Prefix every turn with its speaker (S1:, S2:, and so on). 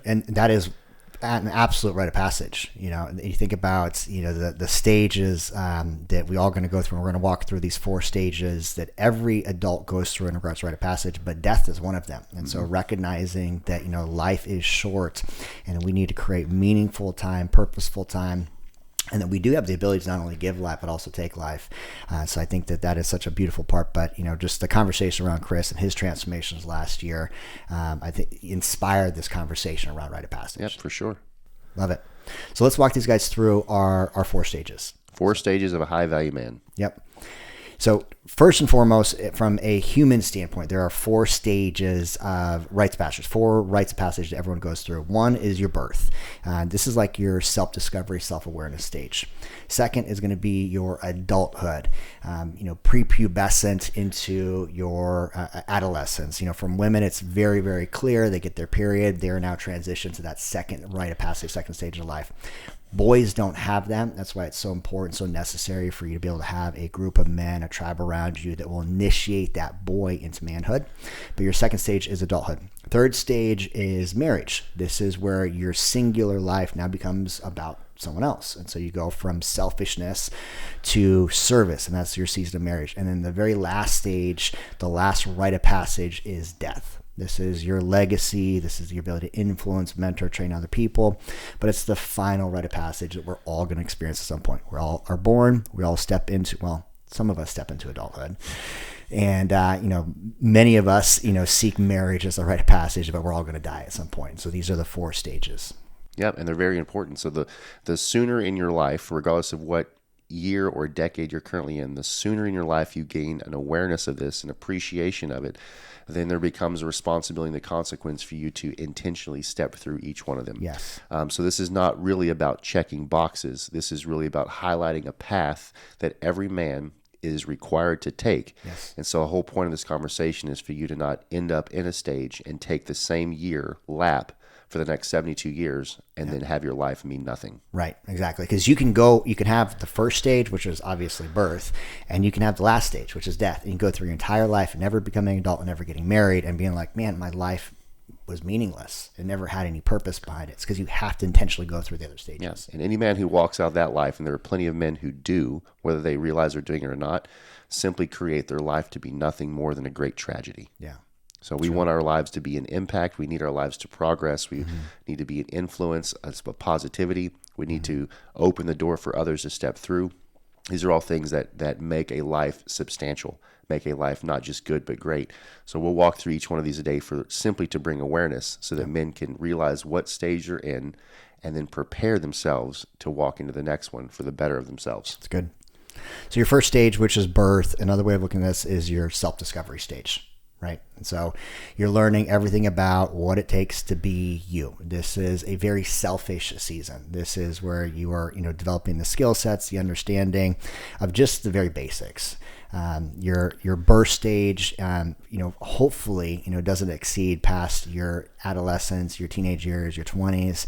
S1: And that is an absolute rite of passage. And you think about, the stages that we all going to go through. We're going to walk through these 4 stages that every adult goes through in regards to rite of passage, but death is one of them. And so recognizing that, life is short and we need to create meaningful time, purposeful time, and that we do have the ability to not only give life, but also take life. So I think that is such a beautiful part. But, just the conversation around Chris and his transformations last year, I think inspired this conversation around rite of passage.
S2: Yep, for sure.
S1: Love it. So let's walk these guys through our 4 stages.
S2: 4 stages of a high value man.
S1: Yep. So first and foremost, from a human standpoint, there are 4 stages of rites of passage, 4 rites of passage that everyone goes through. One is your birth. This is like your self-discovery, self-awareness stage. Second is going to be your adulthood, prepubescent into your adolescence. From women, it's very, very clear. They get their period. They're now transitioned to that second rite of passage, second stage of life. Boys don't have them. That's why it's so important, so necessary for you to be able to have a group of men, a tribe around you that will initiate that boy into manhood. But your second stage is adulthood. Third stage is marriage. This is where your singular life now becomes about someone else. And so you go from selfishness to service, and that's your season of marriage. And then the very last stage, the last rite of passage, is death. This is your legacy. This is your ability to influence, mentor, train other people. But it's the final rite of passage that we're all going to experience at some point. We all are born. We all step into, some of us step into adulthood. And, many of us, seek marriage as a rite of passage, but we're all going to die at some point. So these are the 4 stages.
S2: Yep, and they're very important. So the sooner in your life, regardless of what year or decade you're currently in, the sooner in your life you gain an awareness of this, an appreciation of it, then there becomes a responsibility and the consequence for you to intentionally step through each one of them.
S1: Yes.
S2: So this is not really about checking boxes. This is really about highlighting a path that every man is required to take.
S1: Yes.
S2: And so the whole point of this conversation is for you to not end up in a stage and take the same year lap for the next 72 years and then have your life mean nothing.
S1: Right, exactly. Because you can have the first stage, which is obviously birth, and you can have the last stage, which is death. And you can go through your entire life and never becoming an adult and never getting married and being like, man, my life was meaningless. It never had any purpose behind it. It's because you have to intentionally go through the other stages.
S2: Yes, and any man who walks out that life, and there are plenty of men who do, whether they realize they're doing it or not, simply create their life to be nothing more than a great tragedy.
S1: Yeah.
S2: So we want our lives to be an impact. We need our lives to progress. We need to be an influence, a positivity. We need to open the door for others to step through. These are all things that make a life substantial, make a life not just good but great. So we'll walk through each one of these a day simply to bring awareness so that men can realize what stage they're in and then prepare themselves to walk into the next one for the better of themselves.
S1: That's good. So your first stage, which is birth, another way of looking at this is your self-discovery stage. Right. And so you're learning everything about what it takes to be you. This is a very selfish season. This is where you are, developing the skill sets, the understanding of just the very basics. Your birth stage, hopefully, doesn't exceed past your adolescence, your teenage years, your 20s.